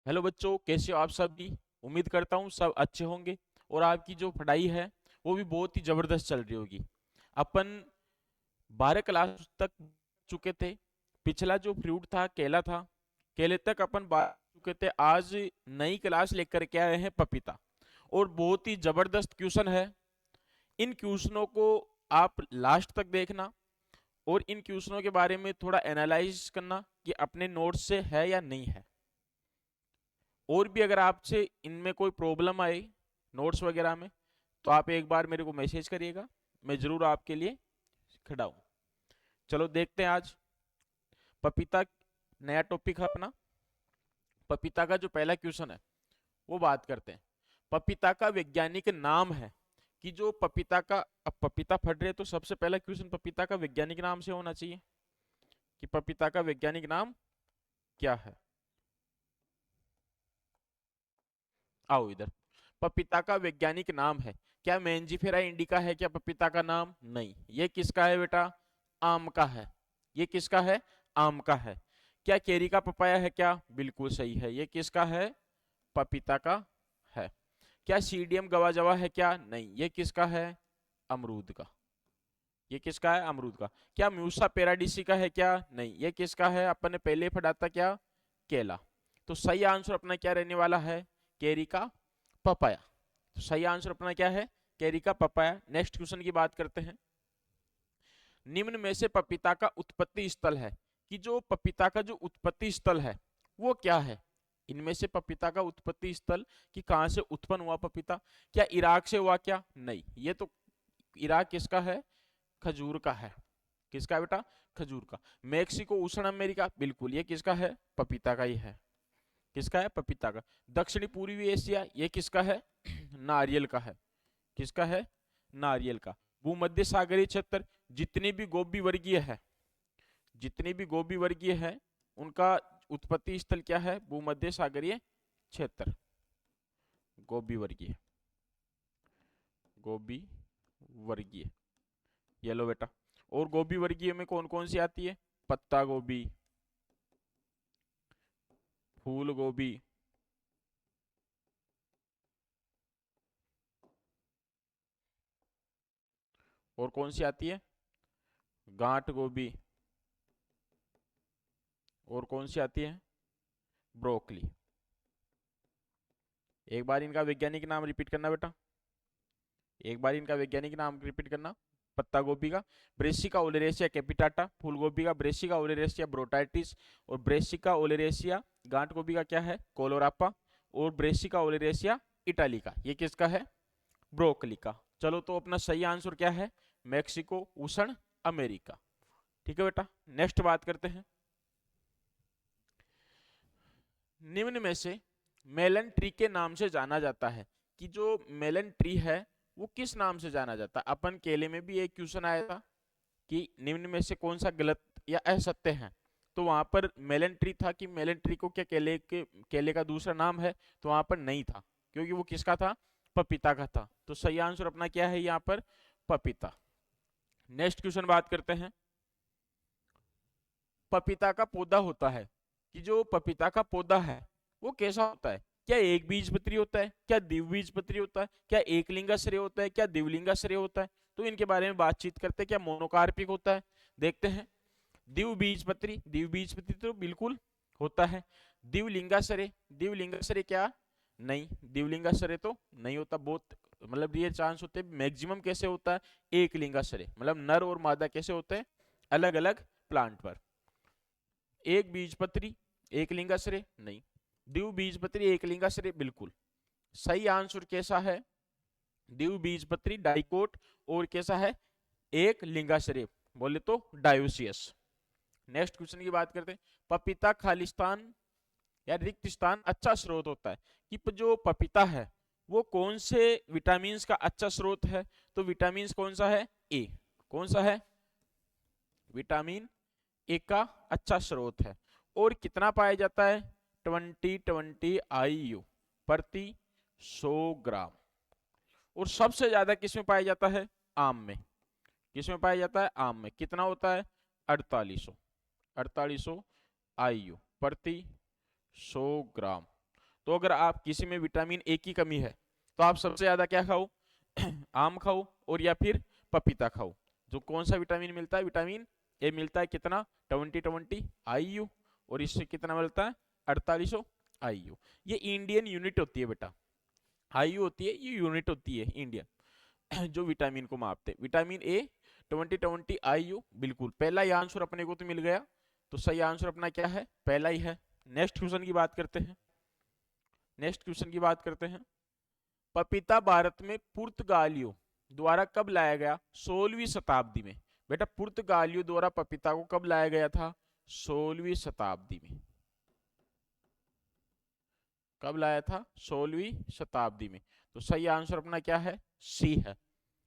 Hello बच्चों, कैसे हो आप सभी। उम्मीद करता हूँ सब अच्छे होंगे और आपकी जो पढ़ाई है वो भी बहुत ही जबरदस्त चल रही होगी। अपन 12 क्लास तक चुके थे। पिछला जो फ्रूट था केला था। केले तक अपन बात चुके थे। आज नई क्लास लेकर के आए हैं पपीता। और बहुत ही जबरदस्त क्वेश्चन है। इन क्वेश्चनों को आप लास्ट तक देखना और इन क्वेश्चनों के बारे में थोड़ा एनालाइज करना कि अपने नोट्स से है या नहीं है। और भी अगर आपसे इनमें कोई प्रॉब्लम आए नोट्स वगैरह में, तो आप एक बार मेरे को मैसेज करिएगा। मैं जरूर आपके लिए खड़ा हूं। चलो देखते हैं आज पपीता। नया टॉपिक है अपना। पपीता का जो पहला क्वेश्चन है वो बात करते हैं। पपीता का वैज्ञानिक नाम है कि जो पपीता का, अब पपीता फट रहे तो सबसे पहला क्वेश्चन पपीता का वैज्ञानिक नाम से होना चाहिए कि पपीता का वैज्ञानिक नाम क्या है। आओ इधर। पपीता का वैज्ञानिक नाम है। क्या मैंजीफेरा इंडिका है क्या पपीता का नाम? नहीं। ये किसका है बेटा? आम का है। ये किसका है? आम का है। क्या केरी का पपाया है क्या? बिल्कुल सही है। ये किसका है? पपीता का है। क्या सीडियम गवाजवा है क्या? नहीं। ये किसका है? अमरूद का। ये किसका है? अमरूद का। क्या म्यूसा पेराडिसी का है क्या? नहीं। ये किसका है? अपन ने पहले पढ़ा था क्या? केला। तो सही आंसर अपना क्या रहने वाला है? केरी का पपाया। तो सही आंसर अपना क्या है? कैरी का पपाया। नेक्स्ट क्वेश्चन की बात करते हैं। निम्न में से पपीता का उत्पत्ति स्थल है कि जो पपीता का जो उत्पत्ति स्थल है वो क्या है। इनमें से पपीता का उत्पत्ति स्थल कि कहां से उत्पन्न हुआ पपीता। क्या इराक से हुआ क्या? नहीं। ये तो इराक किसका है? खजूर का है। किसका है बेटा? खजूर का। मेक्सिको उष्ण अमेरिका, बिल्कुल ये किसका है? पपीता का ही है। किसका है? पपीता का। दक्षिणी पूर्वी एशिया, ये किसका है? नारियल का है। किसका है? नारियल का। भूमध्य सागरीय क्षेत्र, जितने भी गोबी वर्गीय है, जितने भी गोबी वर्गीय है उनका उत्पत्ति स्थल क्या है? भूमध्य सागरीय क्षेत्र। गोबी वर्गीय, गोबी वर्गीय। ये लो बेटा। और गोबी वर्गीय में कौन कौन सी आती है? पत्ता गोभी, फूल गोभी, और कौन सी आती है? गांठ गोभी, और कौन सी आती है? ब्रोकली। एक बार इनका वैज्ञानिक नाम रिपीट करना बेटा। एक बार इनका वैज्ञानिक नाम रिपीट करना। पत्ता गोभी का ब्रेसिका ओलेरेसिया कैपिटाटा, फूल गोभी का ब्रेसिका ओलेरेसिया ब्रोटाइटिस, और ब्रेसिका ओलेरेसिया गांठ गोभी का क्या है? कोलोरापा, और ब्रेसिका ओलेरेसिया इटालिका, ये किसका है? ब्रोकली का। चलो तो अपना सही आंसर क्या है? मैक्सिको उष्ण अमेरिका। ठीक है बेटा। नेक्स्ट बात करते हैं। निम्न में से मेलन ट्री के नाम से जाना जाता है कि जो मेलन ट्री है वो किस नाम से जाना जाता है। अपन केले में भी एक क्वेश्चन आया था कि निम्न में से कौन सा गलत या असत्य है। तो वहां पर मेलन ट्री था कि मेलन ट्री को क्या केले का दूसरा नाम है? तो वहां पर नहीं था, क्योंकि वो किसका था? पपीता का था। तो सही आंसर अपना क्या है यहाँ पर? पपीता। नेक्स्ट क्वेश्चन बात करते हैं। पपीता का पौधा होता है कि जो पपीता का पौधा है वो कैसा होता है? क्या एक बीजपत्री होता है? क्या द्विबीजपत्री होता है? क्या एक लिंगाश्रय होता है? क्या द्विलिंगाश्रय होता है? तो इनके बारे में बातचीत करते हैं। क्या मोनोकार्पिक होता है? देखते हैं। द्विबीजपत्री, द्विबीजपत्री तो बिल्कुल होता है। द्विलिंगाश्रय, द्विलिंगाश्रय क्या? नहीं। द्विलिंगाश्रय तो नहीं होता। बहुत मतलब ये चांस होते हैं। मैक्सिमम कैसे होता है? एक लिंगाश्रय, मतलब नर और मादा कैसे होते हैं? अलग अलग प्लांट पर। एक बीजपत्री एक लिंगाश्रय नहीं। द्विबीजपत्री एक लिंगाश्रय बिल्कुल। सही आंसर कैसा है? द्विबीजपत्री डाइकोट, और कैसा है? एक लिंगाश्रय बोले तो डायोसियस। नेक्स्ट क्वेश्चन की बात करते हैं। पपीता खालिस्तान या रिक्त स्थान अच्छा स्रोत होता है कि जो पपीता है वो कौन से विटामिन का अच्छा स्रोत है? तो विटामिन कौन सा है? ए। कौन सा है? विटामिन ए का अच्छा स्रोत है। और कितना पाया जाता है? 20 IU प्रति 100 ग्राम। और सबसे ज्यादा किसमें पाया जाता है? आम में। किसमें पाया जाता है? आम में। कितना होता है? 4800, 4800 IU प्रति 100 ग्राम। तो अगर आप किसी में विटामिन ए की कमी है तो आप सबसे ज्यादा क्या खाओ? आम खाओ और या फिर पपीता खाओ। जो कौन सा विटामिन मिलता है? विटामिन ए मिलता है कितना? 20 IU। और इससे कितना मिलता है? 4800 IU। ये इंडियन यूनिट होती है बेटा। IU होती है, ये यूनिट होती है इंडियन जो विटामिन को मापते हैं। Vitamin A 20 IU। बिल्कुल, पहला ही आंसर अपने को तो मिल गया। तो सही आंसर अपना क्या है? पहला ही है। नेक्स्ट क्वेश्चन की बात करते हैं। नेक्स्ट क्वेश्चन की बात करते हैं। पपीता भारत में पुर्तगालियों द्वारा कब लाया गया? 16वीं शताब्दी में। बेटा पुर्तगालियों द्वारा पपीता को कब लाया गया था? 16वीं शताब्दी में। कब लाया था? 16वीं शताब्दी में। तो सही आंसर अपना क्या है? सी है।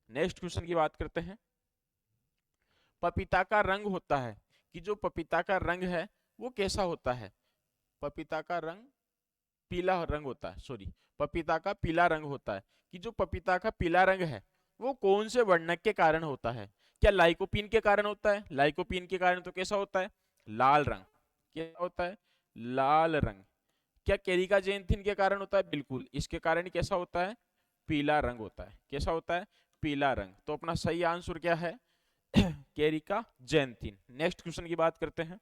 नेक्स्ट क्वेश्चन की बात करते हैं। पपीता का रंग होता है कि जो पपीता का रंग है वो कैसा होता है? पपीता का रंग पीला रंग होता है। सॉरी, पपीता का पीला रंग होता है कि जो पपीता का पीला रंग है वो कौन से वर्णक के कारण होता है? क्या लाइकोपीन के कारण होता है? लाइकोपीन के कारण तो कैसा होता है? लाल रंग। क्या होता है? लाल रंग। क्या केरिका जेंथिन के कारण होता है? बिल्कुल, इसके कारण कैसा होता है? पीला रंग होता है। कैसा होता है? पीला रंग। तो अपना सही आंसर क्या है? केरिका जेंथिन। नेक्स्ट क्वेश्चन की बात करते हैं।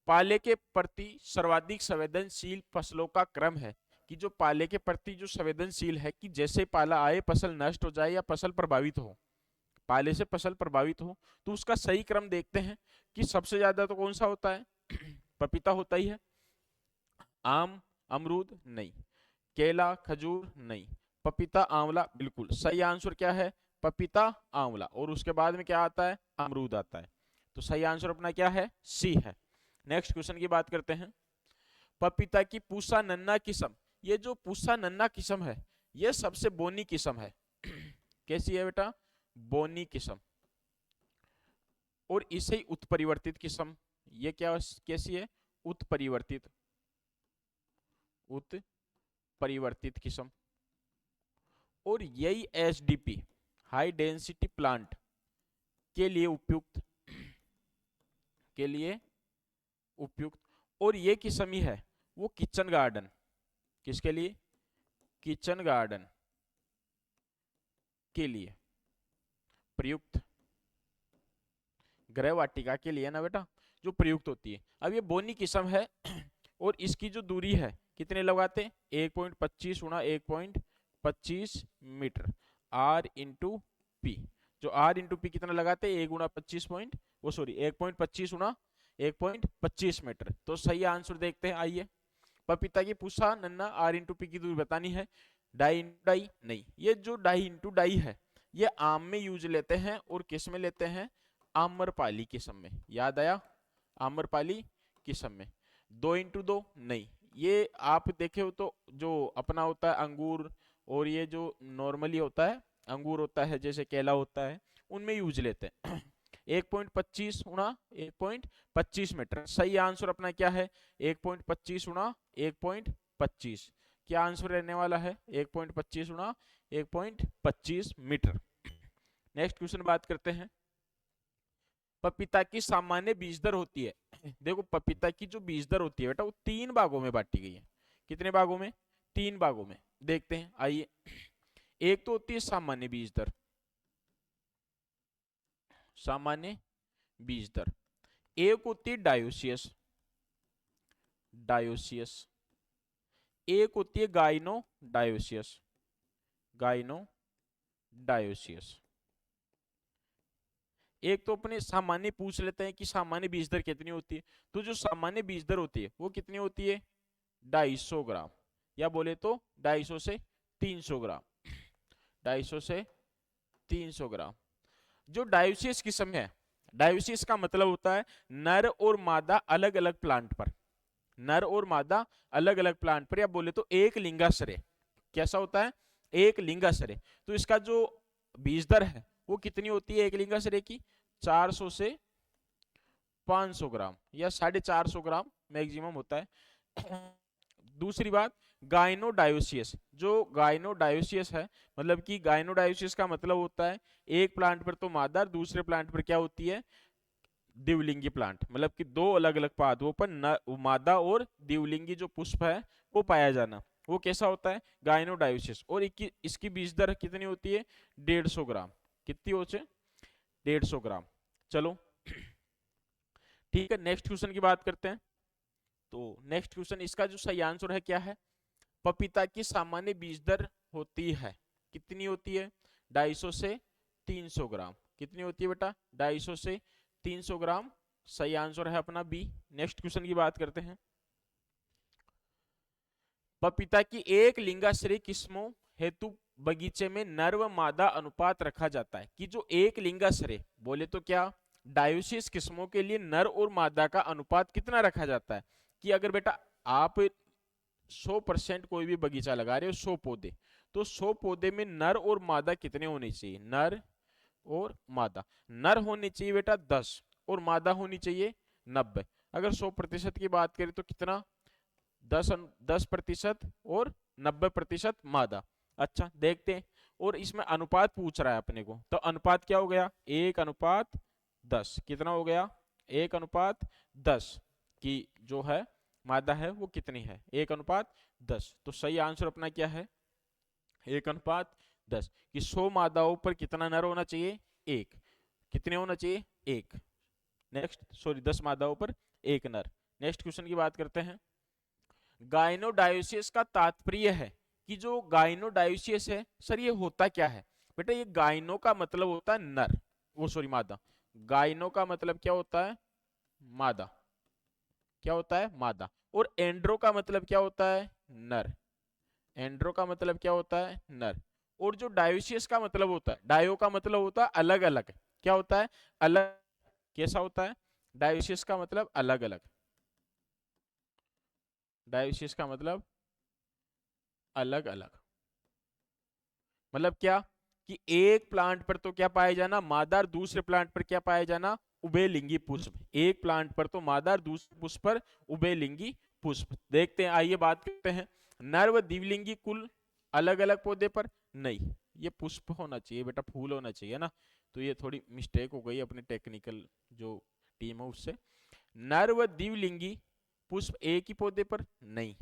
पाले के प्रति सर्वाधिक संवेदनशील फसलों का क्रम है कि जो पाले के प्रति जो संवेदनशील है कि जैसे पाला आए फसल नष्ट हो जाए या फसल प्रभावित हो, पाले से फसल प्रभावित हो, तो उसका सही क्रम देखते हैं कि सबसे ज्यादा तो कौन सा होता है? पपीता होता ही है। आम, अमरूद नहीं, केला, खजूर नहीं, पपीता, आंवला। बिल्कुल सही आंसर क्या है? पपीता, आंवला। और उसके बाद में क्या आता है? अमरूद आता है। तो सही आंसर अपना क्या है? सी है। नेक्स्ट क्वेश्चन की बात करते हैं। पपीता की पूसा नन्ना किस्म, ये जो पूसा नन्ना किस्म है ये सबसे बोनी किस्म है। कैसी है बेटा? बोनी किस्म। और इसे ही उत्परिवर्तित किस्म, ये क्या कैसी है? उत्परिवर्तित, उत्परिवर्तित किस्म। और यही SDP हाई डेंसिटी प्लांट के लिए उपयुक्त, के लिए उपयुक्त। और ये किस्म ही है वो किचन गार्डन, किसके लिए? किचन गार्डन के लिए प्रयुक्त, गृह वाटिका के लिए ना बेटा, जो प्रयुक्त होती है। अब ये बोनी किस्म है और इसकी जो दूरी है कितने लगाते? 1.25 गुणा 1.25 मीटर, R/P। जो R/P कितना लगाते? 1 गुणा 25 पॉइंट, वो सॉरी 1.25 गुणा 1.25 मीटर। तो सही आंसर देखते हैं, आइए। पपीता की पूसा नन्ना R/P की दूरी बतानी है। डाई इंटू डाई नहीं, ये जो डाई इंटू डाई है ये आम में यूज लेते हैं और किस में लेते हैं? आम्रपाली किस्म में। याद आया? आम्रपाली किस्म में। 2x2 नहीं, ये आप देखे हो तो जो अपना होता है अंगूर, और ये जो नॉर्मली होता है अंगूर होता है जैसे केला होता है, उनमें यूज लेते हैं। 1.25 गुणा 1.25 मीटर। सही आंसर अपना क्या है? 1.25 गुणा 1.25। क्या आंसर रहने वाला है? 1.25 गुणा 1.25 मीटर। नेक्स्ट क्वेश्चन बात करते हैं। पपीता की सामान्य बीज दर होती है। देखो पपीता की जो बीज दर होती है बेटा वो 3 भागों में बांटी गई है। कितने भागों में? 3 भागों में। देखते हैं, आइए। एक तो होती है सामान्य बीज दर, सामान्य बीज दर। एक होती है डायोसियस, डायोसियस। एक होती है गाइनो डायोसियस, गाइनो डायोसियस। एक तो अपने सामान्य पूछ लेते हैं कि सामान्य बीज दर कितनी होती है। तो जो सामान्य बीज दर होती है वो कितनी होती है? 250 ग्राम, या बोले तो 250 से 300 ग्राम, 250 से 300 ग्राम। जो डायोसियस किस्म है, डायोसियस का मतलब होता है नर और मादा अलग अलग प्लांट पर, नर और मादा अलग अलग प्लांट पर, या बोले तो एक लिंगाश्रय। कैसा होता है? एक लिंगाश्रय। तो इसका जो बीज दर है वो कितनी होती है एक लिंगाश्रय की? 400 से 500 ग्राम, या 450 ग्राम मैक्सिमम होता है। दूसरी बात, गाइनोडायोसियस। जो गाइनोडायोसियस है, मतलब कि गाइनोडायोसियस का मतलब होता है एक प्लांट पर तो मादा, दूसरे प्लांट पर क्या होती है? द्विलिंगी प्लांट, मतलब कि दो अलग अलग पादपों पर मादा और द्विलिंगी जो पुष्प है वो पाया जाना, वो कैसा होता है, गाइनोडायोसिस। और इसकी बीज दर कितनी होती है, 150 ग्राम। कितनी होती है, 150 ग्राम। चलो ठीक है, नेक्स्ट क्वेश्चन की बात करते हैं। तो नेक्स्ट क्वेश्चन, इसका जो सही आंसर है क्या है, पपीता की सामान्य बीज दर होती है, कितनी होती है, 250 से 300 ग्राम। कितनी होती है बेटा, 250 से 300 ग्राम। सही आंसर है अपना बी। नेक्स्ट क्वेश्चन की बात करते हैं। पपीता की एक लिंगाश्रयी किस्मों हेतु बगीचे में नर व मादा अनुपात रखा जाता है, कि जो एक लिंगाश्रय बोले तो क्या, डायोसिस किस्मों के लिए नर और मादा का अनुपात कितना रखा जाता है, कि अगर बेटा आप 100% कोई भी बगीचा लगा रहे हो, 100 पौधे, तो 100 पौधे में नर और मादा कितने होने चाहिए, नर और मादा। नर होने चाहिए बेटा 10 और मादा होनी चाहिए 90। अगर 100% की बात करें तो कितना, 10% और 90% मादा। अच्छा देखते हैं, और इसमें अनुपात पूछ रहा है अपने को, तो अनुपात क्या हो गया, 1:10। कितना हो गया, 1:10 की जो है मादा है वो कितनी है, 1:10। तो सही आंसर अपना क्या है, 1:10। कि 100 मादाओं पर कितना नर होना चाहिए, एक। कितने होना चाहिए, एक। नेक्स्ट, सॉरी, 10 मादाओं पर एक नर। नेक्स्ट क्वेश्चन की बात करते हैं। गाइनोडायोसिस का तात्पर्य है, कि जो गाइनोडायोसिस है सर ये होता क्या है, बेटा ये गाइनो का मतलब होता है नर, वो सॉरी मादा। गाइनो का मतलब क्या होता है, मादा। क्या होता है, मादा। और एंड्रो का मतलब क्या होता है, नर। एंड्रो का मतलब क्या होता है, नर। और जो डायोसियस का मतलब होता है, डायो का मतलब होता है अलग अलग। क्या होता है, अलग। कैसा होता है, डायोसियस का मतलब अलग अलग। डायोसियस का मतलब अलग अलग, मतलब क्या, कि एक प्लांट पर तो क्या पाया जाना, मादा, और दूसरे प्लांट पर क्या पाया जाना, उभयलिंगी पुष्प। एक प्लांट पर तो मादा और दूसरे पुष्प पर उभयलिंगी पुष्प। देखते हैं, आइए बात करते हैं। नर व द्विलिंगी कुल अलग अलग पौधे पर नहीं, ये पुष्प होना चाहिए बेटा, फूल होना चाहिए ना। तो ये थोड़ी मिस्टेक हो गई अपने टेक्निकल जो टीम है उससे। नर व द्विलिंगी पुष्प एक ही पौधे पर नहीं,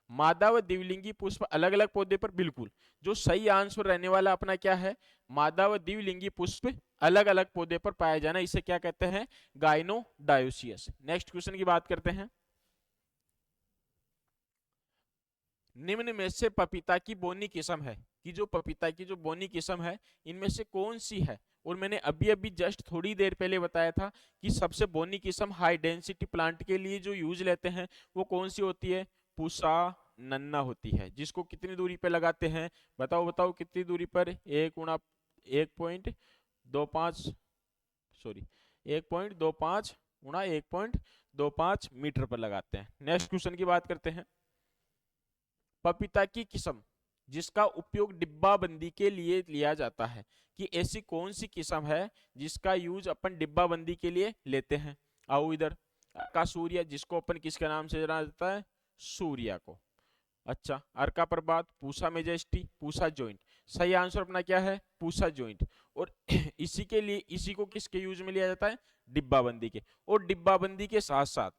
मादा व द्विलिंगी पुष्प अलग अलग पौधे पर बिल्कुल। जो सही आंसर रहने वाला अपना क्या है, मादा व द्विलिंगी पुष्प अलग अलग पौधे पर पाया जाना, इसे क्या कहते हैं, गाइनोडायोसियस। नेक्स्ट क्वेश्चन की बात करते हैं। निम्न में से पपीता की बोनी किस्म है, कि जो पपीता की जो बोनी किस्म है इनमें से कौन सी है। और मैंने अभी अभी जस्ट थोड़ी देर पहले बताया था कि सबसे बोनी किस्म हाई डेंसिटी प्लांट के लिए जो यूज लेते हैं वो कौन सी होती है, पूसा नन्ना होती है, जिसको कितनी दूरी पे लगाते हैं, बताओ बताओ कितनी दूरी पर, 1:1.25, सॉरी 1.25 × 1.25 मीटर पर लगाते हैं। नेक्स्ट क्वेश्चन की बात करते हैं। पपीता की किस्म जिसका उपयोग डिब्बाबंदी के लिए लिया जाता है, कि ऐसी कौन सी किस्म है जिसका यूज अपन डिब्बाबंदी के लिए लेते हैं। आओ इधर, का सूर्य, जिसको अपन किसके नाम से जाना जाता है, सूर्या को। अच्छा, अर्का प्रभात, पूसा मेजेस्टी, पूसा जॉइंट। सही आंसर अपना क्या है, पूसा जॉइंट। और इसी के लिए, इसी को किसके यूज में लिया जाता है, डिब्बाबंदी के। और डिब्बाबंदी के साथ साथ,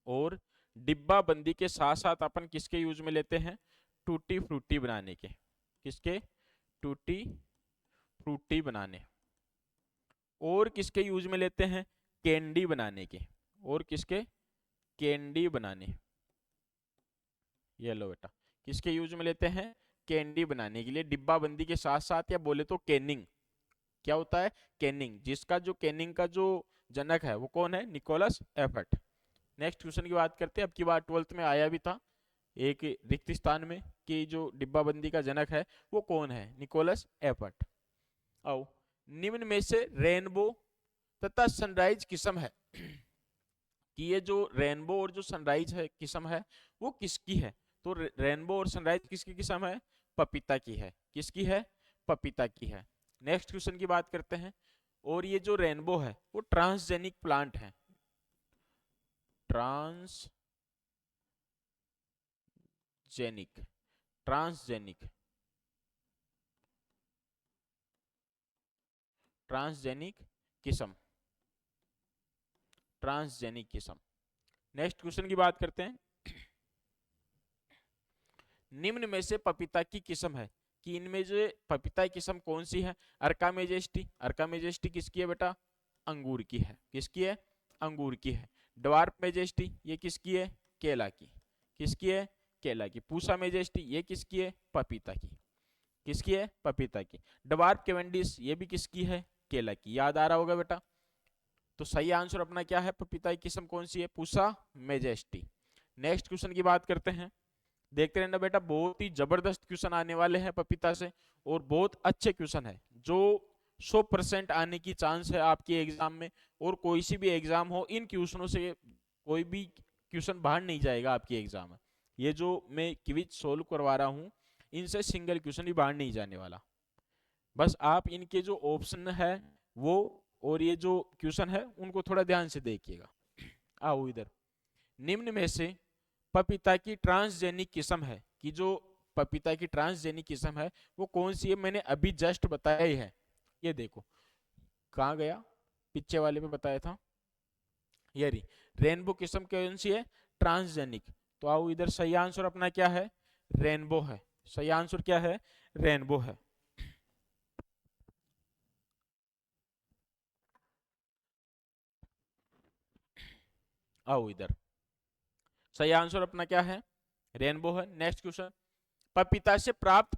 और डिब्बा बंदी के साथ साथ अपन किसके यूज में लेते हैं, टूटी फ्रूटी बनाने के। किसके, टूटी फ्रूटी बनाने। और किसके यूज में लेते हैं, कैंडी बनाने के। और किसके, कैंडी बनाने। ये लो बेटा, किसके यूज में लेते हैं, कैंडी बनाने के लिए, डिब्बा बंदी के साथ साथ, या बोले तो कैनिंग। क्या होता है, कैनिंग, जिसका जो कैनिंग का जो जनक है वो कौन है, निकोलस एफर्ट। नेक्स्ट क्वेश्चन की बात करते हैं। अब की बार 12th में आया भी था एक रिक्त स्थान में, कि जो डिब्बाबंदी का जनक है वो कौन है, निकोलस एफर्ट। आओ, निम्न में से रेनबो तथा सनराइज किस्म है, कि ये जो रेनबो और जो सनराइज है किस्म है वो किसकी है। तो रेनबो और सनराइज किसकी किस्म है, पपीता की है। किसकी है, पपीता की है। नेक्स्ट क्वेश्चन की बात करते हैं। और ये जो रेनबो है वो ट्रांसजेनिक प्लांट है, ट्रांसजेनिक, ट्रांसजेनिक, ट्रांसजेनिक किस्म। ट्रांसजेनिक किस्म। नेक्स्ट क्वेश्चन की बात करते हैं। निम्न में से पपीता की किस्म है कि इनमें जो पपीता की किस्म कौन सी है? अर्का मेजेस्टी। अर्का मेजेस्टी किसकी है बेटा? अंगूर की है। किसकी है? अंगूर की है। ड्वार्फ मेजेस्टी ये किसकी है? केला की। किसकी है? केला की। पूसा मेजेस्टी ये किसकी है? पपीता की। किसकी है? पपीता की। ड्वार्फ कैवेंडिश ये भी किसकी है? केला की। याद आ रहा होगा बेटा। तो सही आंसर अपना क्या है? पपीता की किस्म कौन सी है? पूसा मेजेस्टी। नेक्स्ट क्वेश्चन की बात करते हैं। देखते रहना बेटा, बहुत ही जबरदस्त क्वेश्चन आने वाले हैं पपीता से, और बहुत अच्छे क्वेश्चन है जो 100% आने की चांस है आपके एग्जाम में। और कोई सी भी एग्जाम हो, इन क्वेश्चनों से कोई भी क्वेश्चन बाहर नहीं जाएगा आपके एग्जाम में। ये जो मैं क्विज सोल्व करवा रहा हूँ, इनसे सिंगल क्वेश्चन भी बाहर नहीं जाने वाला। बस आप इनके जो ऑप्शन है वो और ये जो क्वेश्चन है उनको थोड़ा ध्यान से देखिएगा। आओ इधर। निम्न में से पपीता की ट्रांसजेनिक किस्म है कि जो पपीता की ट्रांसजेनिक किस्म है वो कौन सी है? मैंने अभी जस्ट बताया ही है। ये देखो, कहाँ गया? पीछे वाले में बताया था। ये रही रेनबो किस्म कौन सी है? ट्रांसजेनिक। तो आओ इधर, सही आंसर अपना क्या है? रेनबो है। सही आंसर क्या है? रेनबो है। आओ इधर, सही आंसर अपना क्या है? रेनबो है। Next question. पपीता से प्राप्त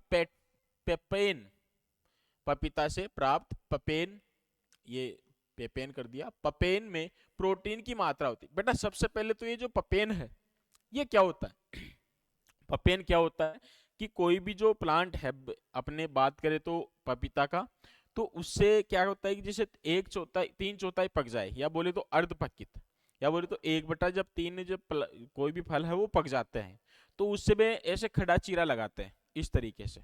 पेपेन। पपीता से प्राप्त पपेन, ये पेपेन कर दिया। पपेन में प्रोटीन की मात्रा होती है। बेटा सबसे पहले तो ये जो पपेन है ये क्या होता है? पपेन क्या होता है कि कोई भी जो प्लांट है, अपने बात करें तो पपीता का, तो उससे क्या होता है कि जैसे एक चौथाई 3/4 पक जाए, या बोले तो अर्ध पकित, या बोले तो 1/3 जब 3 जब कोई भी फल है वो पक जाते हैं, तो उससे वे ऐसे खड़ा चीरा लगाते हैं इस तरीके से।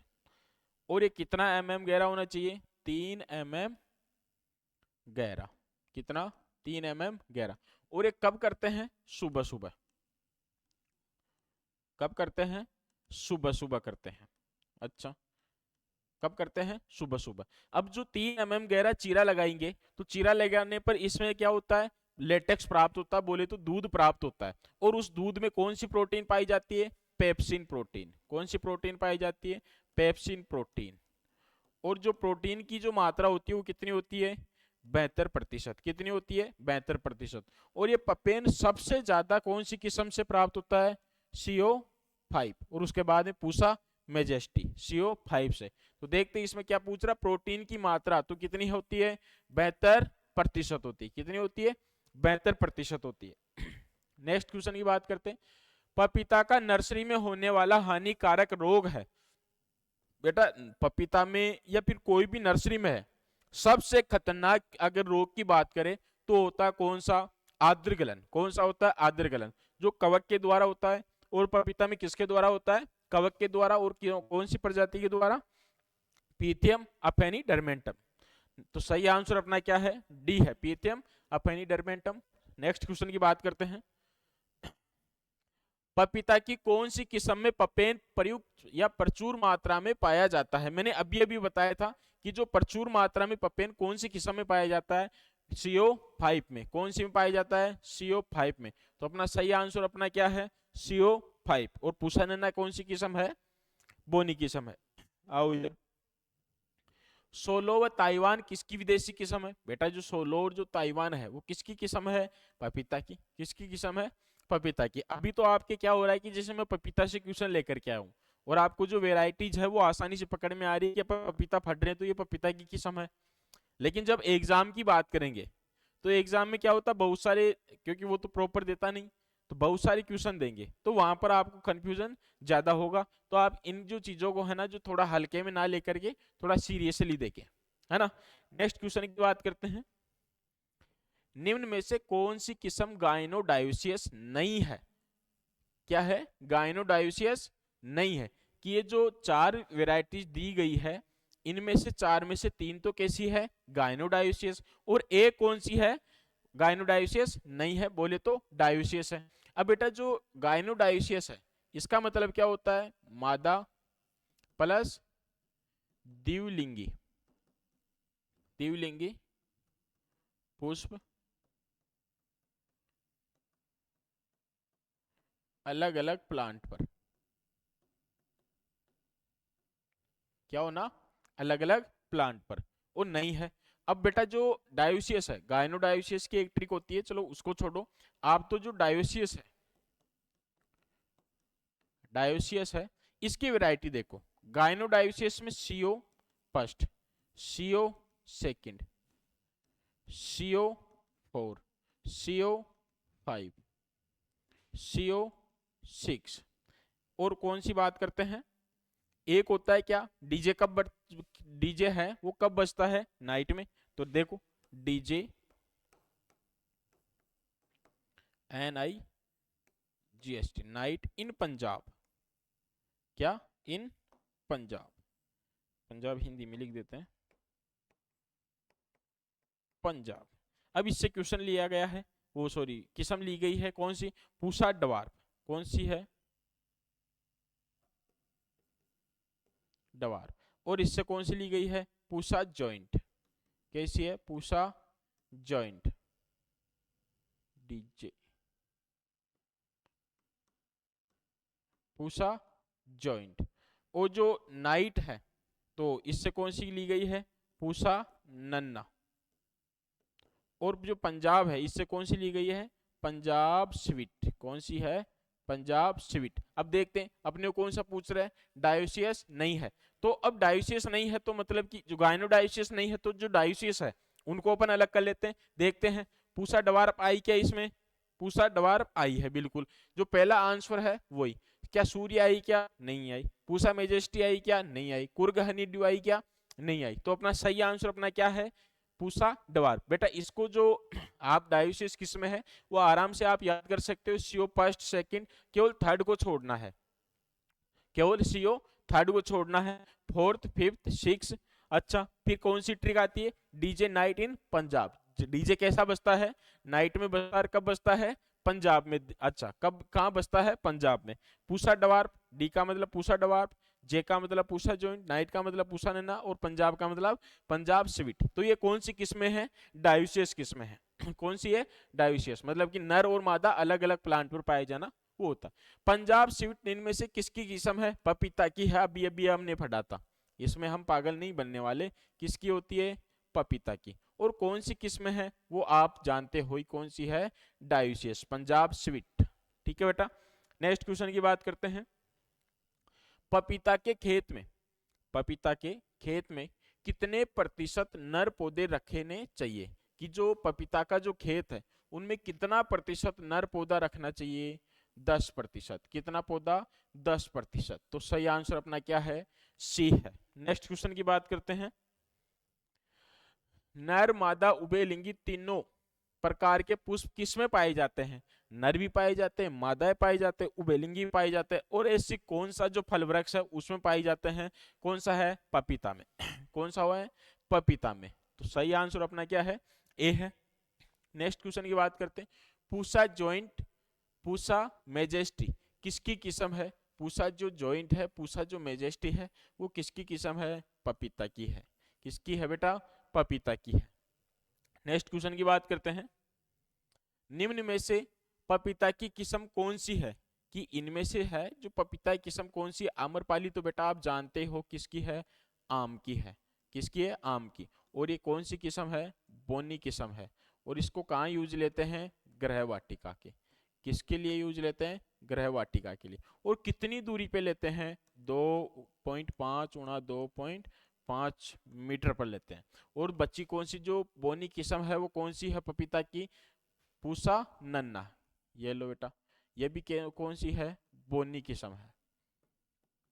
और ये कितना गहरा होना चाहिए? 3 गहरा। कितना? 3 गहरा। और ये कब करते हैं? सुबह सुबह। कब करते हैं? सुबह सुबह करते हैं। अच्छा, कब करते हैं? सुबह सुबह। अब जो 3 गहरा चीरा लगाएंगे, तो चीरा लगाने पर इसमें क्या होता है? लेटेक्स प्राप्त होता है, बोले तो दूध प्राप्त होता है। और उस दूध में कौन सी प्रोटीन पाई जाती है? Pepsin protein. कौन सी प्रोटीन पाई जाती है? Pepsin protein. और जो प्रोटीन की जो मात्रा होती है वो कितनी होती है? 72%। कितनी होती है? 72%। और ये पपेन सबसे ज्यादा कौन सी किस्म से प्राप्त होता है? CO5। और उसके बाद में पूसा मेजेस्टी CO5 से। तो देखते हैं इसमें क्या पूछ रहा? प्रोटीन की मात्रा तो कितनी होती है? 72% होती है। कितनी होती है? 72% होती है। नेक्स्ट क्वेश्चन की बात करते हैं। पपीता का नर्सरी में होने वाला हानिकारक रोग है। बेटा पपीता में या फिर कोई भी नर्सरी में है, सबसे खतरनाक अगर रोग की बात करें तो होता है कौन सा? आद्रगलन। कौन सा होता है? आद्रगलन, जो कवक के द्वारा होता है। और पपीता में किसके द्वारा होता है? कवक के द्वारा। और कौन सी प्रजाति के द्वारा? पीथियम अफेनिडर्मेंटम। तो सही आंसर अपना क्या है? डी है, पीथियम अफेनिडर्मेंटम। नेक्स्ट क्वेश्चन की बात करते हैं। पपीता की कौन सी किस्म में पपेन प्रयुक्त या प्रचुर मात्रा में पाया जाता है? मैंने अभी अभी बताया था कि जो प्रचुर मात्रा में पपेन कौन सी किस्म में पाया जाता है? CO5 में। कौन सी में पाया जाता है? CO5 में। तो अपना सही आंसर अपना क्या है? CO5। और पुसानेना कौन सी किस्म है? बोनी किस्म है। आओ ये सोलो व ताइवान किसकी विदेशी किस्म है? बेटा जो सोलो और जो ताइवान है वो किसकी किस्म है? पपीता की। किसकी किस्म है? पपीता की। अभी तो आपके क्या हो रहा है कि जैसे मैं पपीता से क्वेश्चन लेकर के आया हूं, और आपको जो वेराइटीज है वो आसानी से पकड़ में आ रही है कि पपीता फट रहे हैं तो ये पपीता की किस्म है। लेकिन जब एग्जाम की बात करेंगे तो एग्जाम में क्या होता है, बहुत सारे, क्योंकि वो तो प्रॉपर देता नहीं, तो बहुत सारे क्वेश्चन देंगे तो वहां पर आपको कंफ्यूजन ज्यादा होगा। तो आप इन जो चीजों को है ना, जो थोड़ा हल्के में ना लेकर के थोड़ा सीरियसली देखें, है ना। नेक्स्ट क्वेश्चन की बात करते हैं। निम्न में से कौन सी किस्म गाइनोडायोसियस नहीं है? क्या है? गाइनोडायोसियस नहीं है। कि ये जो 4 वेराइटीज दी गई है, इनमें से 4 में से 3 तो कैसी है? गाइनोडायोसियस। और एक कौन सी है? गाइनोडायोसियस नहीं है, बोले तो डायोसियस है। अब बेटा जो गाइनोडायोसियस है इसका मतलब क्या होता है? मादा प्लस द्विलिंगी। द्विलिंगी पुष्प अलग अलग प्लांट पर, क्या होना, अलग अलग प्लांट पर, वो नहीं है। अब बेटा जो डायोसियस है, गायनोडायोसियस की एक ट्रिक होती है, चलो उसको छोड़ो। आप तो जो डायोसियस है, डायोसियस है, इसकी वैरायटी देखो। गायनोडायोसियस में CO first, CO second, CO four, CO five, CO six. और कौन सी बात करते हैं, एक होता है क्या, डीजे डीजे है वो कब बजता है, नाइट में। तो देखो DJ, NIGST, night in Punjab, क्या, इन पंजाब, पंजाब हिंदी में लिख देते हैं पंजाब। अब इससे क्वेश्चन लिया गया है, वो सॉरी किस्म ली गई है, कौन सी, पूसा डवार्फ, कौन सी है, डवार्फ। और इससे कौन सी ली गई है, पूसा जॉइंट, कैसी है, Pusa joint, DJ, Pusa giant. और जो नाइट है, तो इससे कौन सी ली गई है, पूसा नन्ना। और जो पंजाब है, इससे कौन सी ली गई है, पंजाब स्वीट, कौन सी है, पंजाब स्वीट। अब देखते हैं अपने को कौन सा पूछ रहा है, डायोसियस नहीं है। तो अब डायोसियस नहीं है तो मतलब कि जो गायनोडायोसियस नहीं है, तो जो डायोसियस है उनको अपन अलग कर लेते हैं, देखते हैं। पूसा डवार्फ आई क्या इसमें, पूसा डवार्फ आई है बिल्कुल, जो पहला आंसर है वही। क्या सूर्य आई क्या, नहीं आई। पूसा मेजेस्टी आई क्या, नहीं आई। कुर्ग हनी ड्यू आई क्या, नहीं आई। तो अपना सही आंसर अपना क्या है, पूसा डवार्फ। बेटा इसको जो आप डायोसिस किस में है वो आराम से आप याद कर सकते हो, सीओ फर्स्ट सेकंड, केवल थर्ड को छोड़ना है, केवल सीओ थर्ड को छोड़ना है, फोर्थ फिफ्थ सिक्स। अच्छा फिर कौन सी ट्रिक आती है, DJ night in Punjab. DJ कैसा बजता है, नाइट में बजता है, कब बजता है, पंजाब में। अच्छा कब कहाँ बजता है, पंजाब में। पूसा डवार्फ, डी का मतलब पूसा डवार्फ, जे का मतलब पूसा जॉइंट, नाइट का मतलब पूसा नन्ना, और पंजाब का मतलब पंजाब स्वीट। तो ये कौन सी किस्में हैं, डायोसियस किस्में हैं। कौन सी है, डायोसियस, मतलब कि नर और मादा अलग अलग प्लांट पर पाए जाना वो होता। पंजाब स्वीट इनमें से किसकी किस्म है, पपीता की है, अभी अभी हमने पढ़ा था, इसमें हम पागल नहीं बनने वाले। किसकी होती है, पपीता की। और कौन सी किस्म है वो आप जानते हो ही, कौन सी है, डायोसियस, पंजाब स्वीट। ठीक है बेटा, नेक्स्ट क्वेश्चन की बात करते हैं। पपीता के खेत में, पपीता के खेत में कितने प्रतिशत नर पौधे रखने चाहिए, कि जो पपीता का जो खेत है उनमें कितना प्रतिशत नर पौधा रखना चाहिए, 10%। कितना पौधा, 10%। तो सही आंसर अपना क्या है, सी है। नेक्स्ट क्वेश्चन की बात करते हैं। नर मादा उभयलिंगी तीनों प्रकार के पुष्प किसमें पाए जाते हैं, नर भी पाए जाते हैं, मादाएं पाए जाते हैं, उभयलिंगी भी पाए जाते हैं। और ऐसी कौन सा जो फल वृक्ष है उसमें पाए जाते हैं, कौन सा है, पपीता में। कौन सा हुआ है, पपीता में। तो सही आंसर अपना क्या है, ए है। नेक्स्ट क्वेश्चन की बात करते हैं। पूसा जॉइंट, पूसा मेजेस्टी किसकी किस्म है, पूसा जो जॉइंट है, पूसा जो मेजेस्टी है, वो किसकी किस्म है, पपीता की है। किसकी है बेटा, पपीता की है। नेक्स्ट क्वेश्चन की बात करते हैं। निम्न में से पपीता की किस्म कौन सी है, कि इनमें से है जो पपीता की किस्म कौन सी, आम्रपाली तो बेटा आप जानते हो किसकी है, आम की है। किसकी है, आम की। और ये कौन सी किस्म है, बोनी किस्म है। और इसको कहाँ यूज लेते हैं, गृह वाटिका के। किसके लिए यूज लेते हैं, गृह वाटिका के लिए। और कितनी दूरी पे लेते हैं, 2.5 × 2.5 मीटर पर लेते हैं। और बच्ची कौन सी जो बोनी किस्म है वो कौन सी है पपीता की, पूसा नन्ना। ये लो बेटा, ये भी कौन सी है, बोनी किस्म है।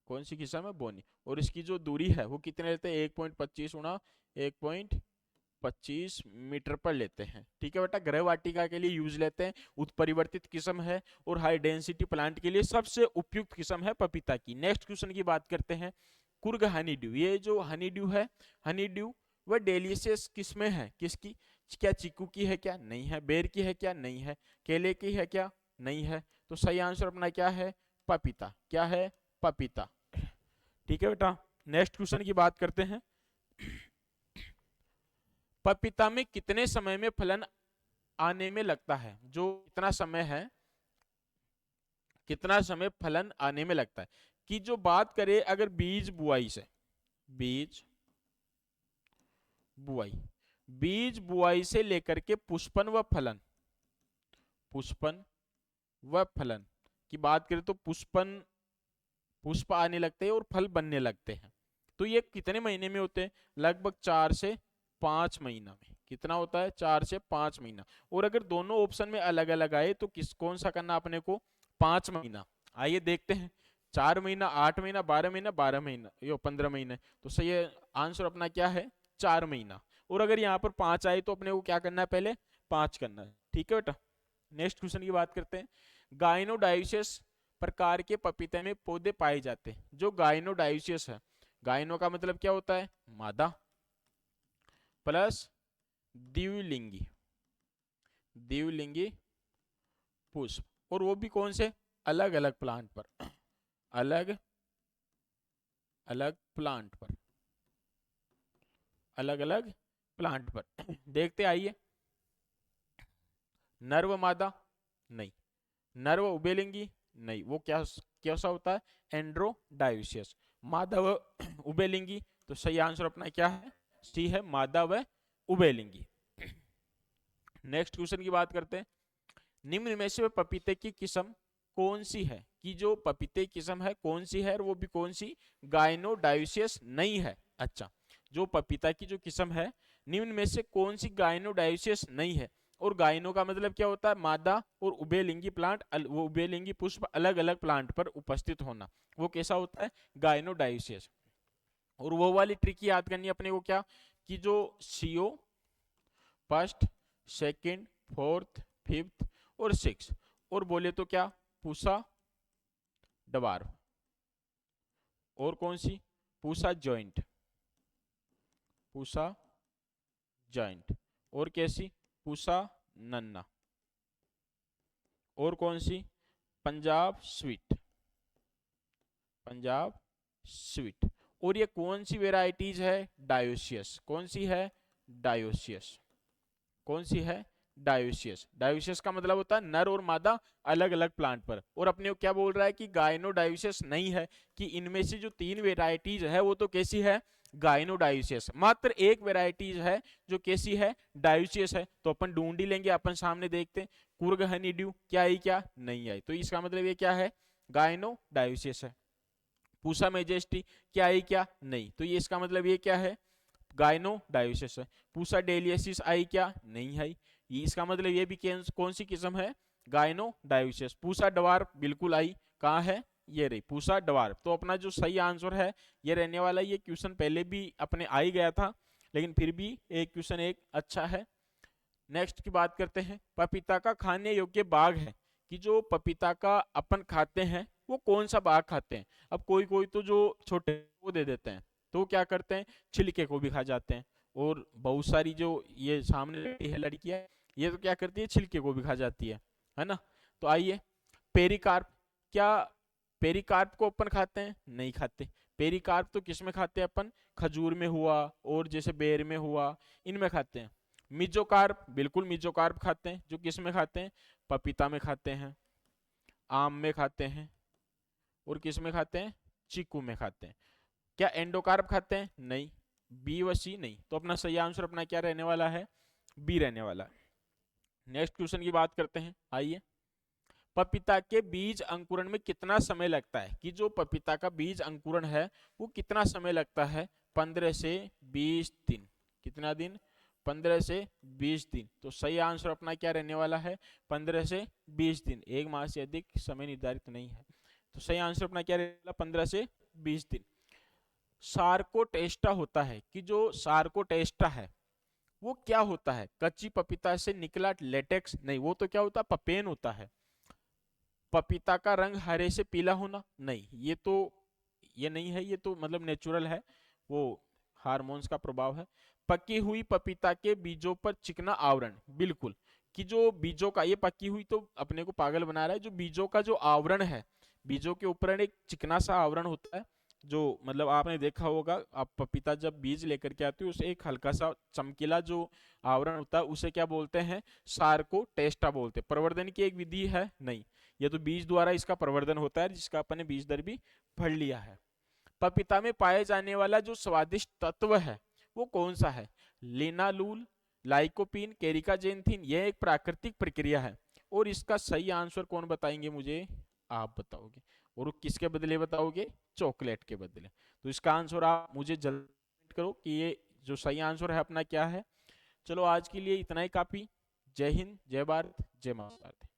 कौन सी किस्म है, बोनी। और इसकी जो दूरी है वो कितने लेते हैं, 1.25 × 1.25 मीटर पर लेते हैं। ठीक है बेटा, गृह वाटिका के लिए यूज लेते हैं, उत्परिवर्तित किस्म है। और हाई डेंसिटी प्लांट के लिए सबसे उपयुक्त किस्म है पपीता की। नेक्स्ट क्वेश्चन की बात करते हैं। कुर्ग हनी ड्यू, ये जो हनी ड्यू है, हनी ड्यू वह डेलिशियस किस्में है, किसकी, क्या चीकू की है क्या, नहीं है। बेर की है क्या, नहीं है। केले की है क्या, नहीं है। तो सही आंसर अपना क्या है, पपीता। क्या है, पपीता। ठीक है बेटा, नेक्स्ट क्वेश्चन की बात करते हैं। पपीता में कितने समय में फलन आने में लगता है, जो इतना समय है कितना समय फलन आने में लगता है। कि जो बात करें अगर बीज बुआई से, बीज बुआई, बीज बुआई से लेकर के पुष्पन व फलन, पुष्पन व फलन की बात करें तो पुष्पन, पुष्प आने लगते हैं और फल बनने लगते हैं। तो ये कितने महीने में होते हैं? लगभग 4 से 5 महीना में। कितना होता है? 4 से 5 महीना। और अगर दोनों ऑप्शन में अलग अलग आए तो कौन सा करना अपने को? 5 महीना। आइए देखते हैं। 4 महीना, 8 महीना, 12 महीना, 12 महीना, यो 15 महीने। तो सही आंसर अपना क्या है? 4 महीना। और अगर यहाँ पर 5 आए तो अपने को क्या करना है? पहले 5 करना है। ठीक है बेटा। नेक्स्ट क्वेश्चन की बात करते हैं। गाइनोडायोसियस प्रकार के पपीते में पौधे पाए जाते हैं। जो गाइनोडायोसियस है, गाइनो का मतलब क्या होता है? मादा, प्लस द्विलिंगी, द्विलिंगी पुष्प, और वो भी कौन से? अलग अलग प्लांट पर, अलग अलग प्लांट पर, अलग अलग प्लांट पर। देखते आइए। नर व मादा? नहीं। नर व उभयलिंगी? नहीं। वो क्या कैसा होता है? एंड्रोडायोसियस। मादा व उभयलिंगी? तो सही आंसर अपना क्या है? सी है, मादा व उभयलिंगी। नेक्स्ट क्वेश्चन की बात करते हैं। निम्न में से पपीते की किस्म कौन सी है? कि जो पपीते की किस्म है कौन सी है, और वो भी कौन सी? गाइनोडायोसियस नहीं है। अच्छा, जो पपीता की जो किस्म है, निम्न में से कौन सी गाइनोडायोसियस नहीं है? और गाइनो का मतलब क्या होता है? मादा, और उभयलिंगी प्लांट, वो उभयलिंगी पुष्प अलग अलग प्लांट पर उपस्थित होना, वो कैसा होता है? गाइनोडायोसियस। और वो वाली ट्रिक याद करनी अपने को, क्या? कि जो सीओ फर्स्ट, सेकंड, फोर्थ, फिफ्थ और सिक्स, और बोले तो क्या? पूसा डवार्फ, और कौन सी? पूसा जॉइंट, पूसा जॉइंट, और कैसी? पूसा नन्ना, और कौन सी? Punjab sweet, Punjab sweet. और ये कौन सी वेराइटीज है? डायोसियस। कौन सी है? डायोसियस। कौन सी है? डायोसियस। डायोसियस का मतलब होता है नर और मादा अलग अलग प्लांट पर। और अपने को क्या बोल रहा है? कि गाइनोडायोसियस नहीं है, कि इनमें से जो 3 वेराइटीज है वो तो कैसी है? गाइनोडायोसियस। मात्र एक वेराइटीज है जो कैसी है? डायोसियस है। तो अपन ढूंढ ही लेंगे, अपन सामने देखते हैं। कुर्ग हनी ड्यू क्या आई? क्या नहीं आई? तो इसका मतलब ये क्या है? गाइनोडायोसियस है। पूसा मेजेस्टी क्या आई? क्या नहीं? तो ये इसका मतलब ये क्या है? गाइनोडायोसिस है। पूसा डेलियसिस आई? क्या नहीं आई? ये इसका मतलब ये भी कौन सी किस्म है? गाइनोडायोसिस। पूसा डवार्फ बिल्कुल आई। कहाँ है? ये रही पूसा डवार्फ। तो अपना जो सही आंसर है ये रहने वाला। ये क्वेश्चन पहले भी अपने आ ही गया था, लेकिन फिर भी एक क्वेश्चन एक अच्छा है। नेक्स्ट की बात करते हैं। पपीता का खाने योग्य बाग है, कि जो पपीता का अपन खाते हैं वो कौन सा बाग खाते हैं? अब कोई कोई तो जो छोटे वो दे देते हैं, तो क्या करते हैं? छिलके को भी खा जाते हैं। और बहुत सारी जो ये सामने लड़की है, लड़कियां, ये तो क्या करती है? छिलके को भी खा जाती है ना? तो आइए, पेरिकार्प, क्या पेरिकार्प को अपन खाते हैं? नहीं खाते। पेरिकार्प तो किस में खाते हैं अपन? खजूर में हुआ, और जैसे बेर में हुआ, इनमें खाते हैं। मिजोकार्प, बिल्कुल मिजोकार्प खाते हैं। जो किस में खाते हैं? पपीता में खाते हैं, आम में खाते हैं, और किस में खाते हैं? चीकू में खाते हैं। क्या एंडोकार्प खाते हैं? नहीं। बी व सी नहीं। तो अपना सही आंसर अपना क्या रहने वाला है? बी रहने वाला है। नेक्स्ट क्वेश्चन की बात करते हैं। आइए, पपीता के बीज अंकुरण में कितना समय लगता है? कि जो पपीता का बीज अंकुरण है वो कितना समय लगता है? 15 से 20 दिन। कितना दिन? 15 से 20 दिन। तो सही आंसर अपना क्या रहने वाला है? 15 से 20 दिन। 1 माह से अधिक समय निर्धारित नहीं है। तो सही आंसर अपना क्या रहेगा? 15 से 20 दिन। सार्कोटेस्टा होता है, कि जो सार्कोटेस्टा है वो क्या होता है? कच्ची पपीता से निकला लेटेक्स? नहीं, वो तो क्या होता है? पपेन होता है। पपीता का रंग हरे से पीला होना? नहीं, ये तो ये नहीं है। ये तो मतलब नेचुरल है, वो हार्मोन्स का प्रभाव है। पकी हुई पपीता के बीजों पर चिकना आवरण? बिल्कुल। कि जो बीजों का, ये पकी हुई तो अपने को पागल बना रहा है। जो बीजों का जो आवरण है, बीजों के ऊपर एक चिकना सा आवरण होता है, जो मतलब आपने देखा होगा, आप पपीता जब बीज लेकर के आते हो उसे एक हल्का सा चमकीला जो आवरण होता है उसे क्या बोलते हैं? सार्कोटेस्टा बोलते हैं। प्रवर्धन की एक विधि है? नहीं। ये तो बीज द्वारा इसका प्रवर्धन होता है, जिसका अपन ने बीज दर भी पढ़ लिया है। पपीता में पाए जाने वाला जो स्वादिष्ट तत्व है वो कौन सा है? Linalool, lycopene, caricaxanthin. यह एक प्राकृतिक प्रक्रिया है। और इसका सही आंसर कौन बताएंगे मुझे? आप बताओगे। और किसके बदले बताओगे? चॉकलेट के बदले। तो इसका आंसर आप मुझे जल्दी करो कि ये जो सही आंसर है अपना क्या है। चलो आज के लिए इतना ही काफी। जय हिंद, जय भारत, जय माता दी।